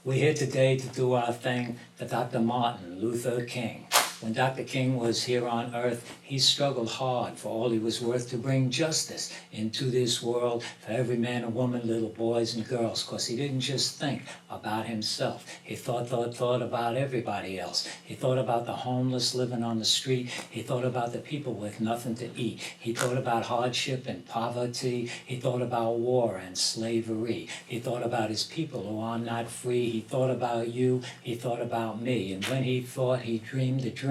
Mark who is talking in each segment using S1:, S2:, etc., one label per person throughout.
S1: We're here today to do our thing for Dr. Martin Luther King. When Dr. King was here on earth, he struggled hard for all he was worth to bring justice into this world for every man and woman, little boys and girls, because he didn't just think about himself. He thought about everybody else. He thought about the homeless living on the street. He thought about the people with nothing to eat. He thought about hardship and poverty. He thought about war and slavery. He thought about his people who are not free. He thought about you. He thought about me. And when he thought, he dreamed a dream.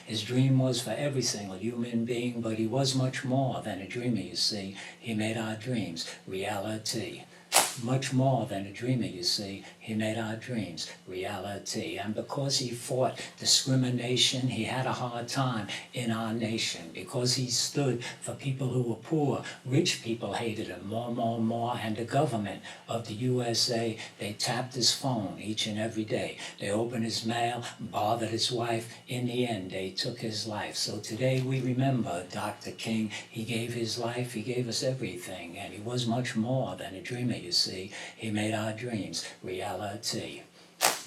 S1: His dream was for every single human being, but he was much more than a dreamer, you see. He made our dreams reality. Much more than a dreamer, you see. He made our dreams reality. And because he fought discrimination, he had a hard time in our nation. Because he stood for people who were poor, rich people hated him more. And the government of the USA, they tapped his phone each and every day. They opened his mail, bothered his wife. In the end, they took his life. So today we remember Dr. King. He gave his life, he gave us everything. And he was much more than a dreamer, you see. He made our dreams reality.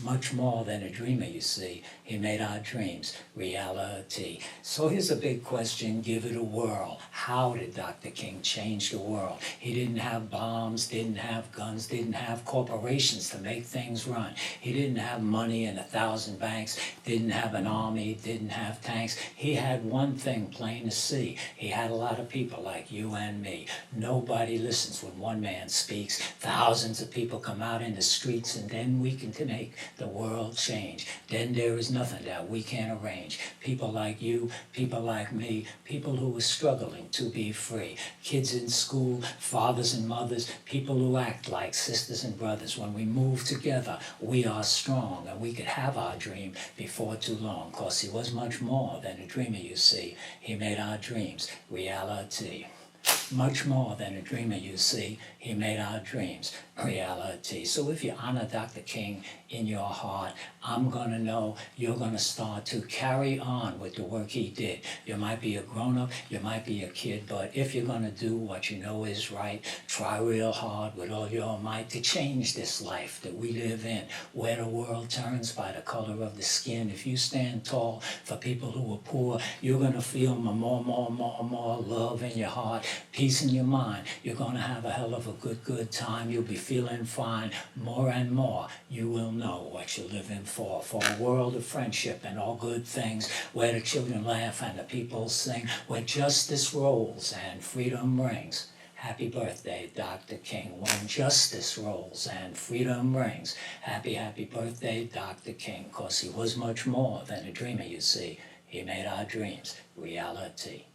S1: Much more than a dreamer, you see. He made our dreams reality. So here's a big question, give it a whirl. How did Dr. King change the world? He didn't have bombs, didn't have guns, didn't have corporations to make things run. He didn't have money in 1,000 banks, didn't have an army, didn't have tanks. He had one thing plain to see. He had a lot of people like you and me. Nobody listens when one man speaks. Thousands of people come out in the streets, and then we can make the world change. Then there is nothing that we can't arrange. People like you, people like me, people who are struggling to be free. Kids in school, fathers and mothers, people who act like sisters and brothers. When we move together, we are strong, and we could have our dream before too long, because he was much more than a dreamer, you see. He made our dreams reality. Much more than a dreamer, you see. He made our dreams reality. So if you honor Dr. King in your heart, I'm going to know you're going to start to carry on with the work he did. You might be a grown-up, you might be a kid, but if you're going to do what you know is right, try real hard with all your might to change this life that we live in, where the world turns by the color of the skin. If you stand tall for people who are poor, you're going to feel more love in your heart, peace in your mind. You're going to have a hell of a good time. You'll be feeling fine. More and more, you will know what you're living for a world of friendship and all good things, where the children laugh and the people sing, where justice rolls and freedom rings. Happy birthday, Dr. King. When justice rolls and freedom rings. Happy birthday, Dr. King, because he was much more than a dreamer, you see. He made our dreams reality.